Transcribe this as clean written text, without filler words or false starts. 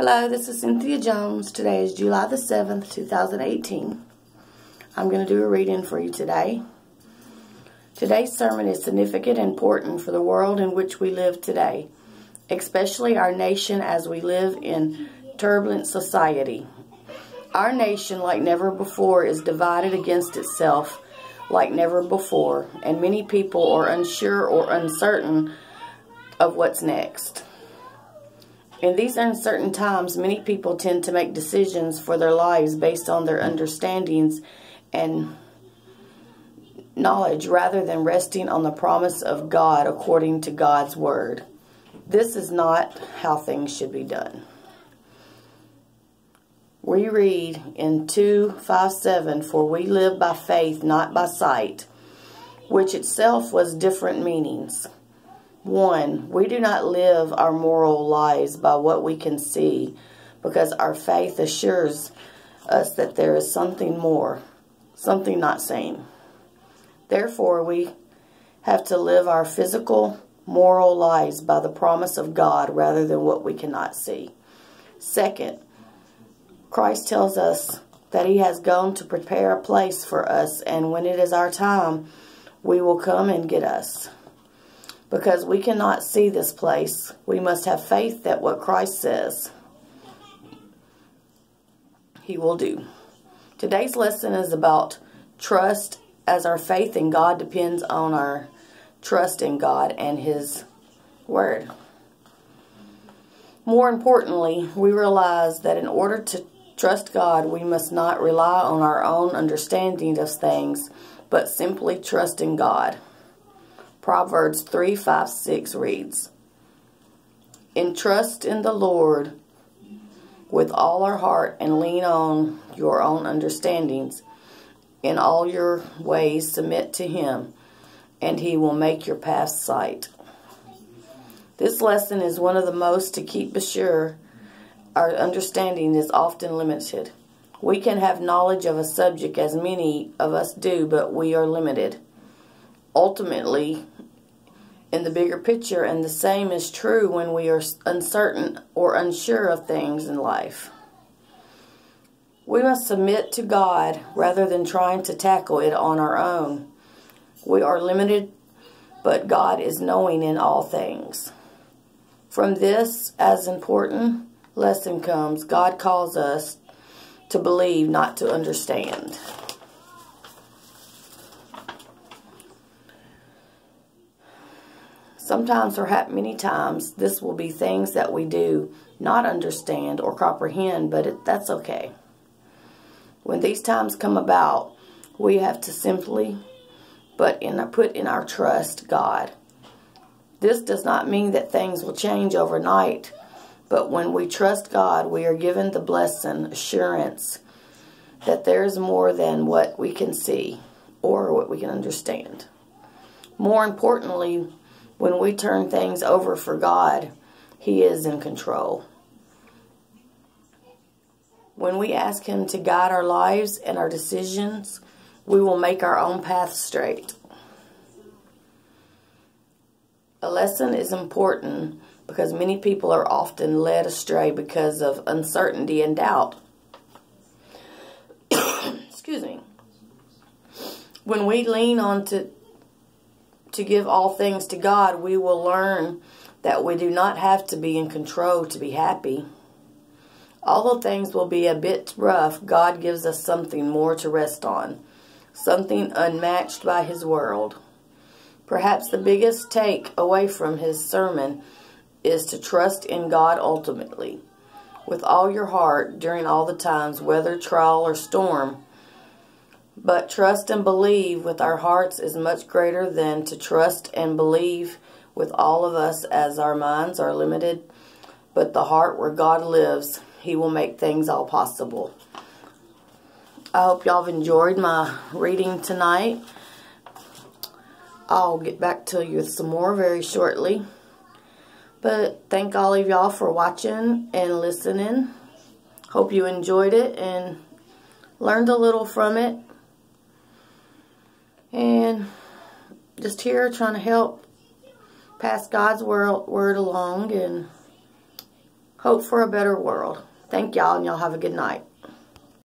Hello, this is Cynthia Jones. Today is July the 7th, 2018. I'm going to do a reading for you today. Today's sermon is significant and important for the world in which we live today, especially our nation as we live in turbulent society. Our nation, like never before, is divided against itself like never before, and many people are unsure or uncertain of what's next. In these uncertain times, many people tend to make decisions for their lives based on their understandings and knowledge rather than resting on the promise of God according to God's Word. This is not how things should be done. We read in 2:5-7, "For we live by faith, not by sight," which itself was different meanings. 1. We do not live our moral lives by what we can see, because our faith assures us that there is something more, something not seen. Therefore, we have to live our physical, moral lives by the promise of God rather than what we cannot see. 2. Christ tells us that He has gone to prepare a place for us, and when it is our time, we will come and get us. Because we cannot see this place, we must have faith that what Christ says He will do. Today's lesson is about trust, as our faith in God depends on our trust in God and His Word. More importantly, we realize that in order to trust God, we must not rely on our own understanding of things, but simply trust in God. Proverbs 3:5-6 reads, "Entrust in the Lord with all our heart and lean on your own understandings. In all your ways submit to Him, and He will make your paths straight." This lesson is one of the most to keep sure our understanding is often limited. We can have knowledge of a subject, as many of us do, but we are limited. Ultimately, in the bigger picture, and the same is true when we are uncertain or unsure of things in life. We must submit to God rather than trying to tackle it on our own. We are limited, but God is knowing in all things. From this, as important lesson comes, God calls us to believe, not to understand. Sometimes, or many times, this will be things that we do not understand or comprehend, but that's okay. When these times come about, we have to simply put in our trust God. This does not mean that things will change overnight, but when we trust God, we are given the blessing, assurance that there is more than what we can see or what we can understand. More importantly, when we turn things over for God, He is in control. When we ask Him to guide our lives and our decisions, we will make our own path straight. A lesson is important because many people are often led astray because of uncertainty and doubt. Excuse me. When we lean on to give all things to God, we will learn that we do not have to be in control to be happy. Although things will be a bit rough, God gives us something more to rest on, something unmatched by His world. Perhaps the biggest take away from His sermon is to trust in God ultimately, with all your heart during all the times, whether trial or storm. But trust and believe with our hearts is much greater than to trust and believe with all of us, as our minds are limited. But the heart where God lives, He will make things all possible. I hope y'all have enjoyed my reading tonight. I'll get back to you with some more very shortly. But thank all of y'all for watching and listening. Hope you enjoyed it and learned a little from it. And just here trying to help pass God's word along. And hope for a better world. Thank y'all, and y'all have a good night.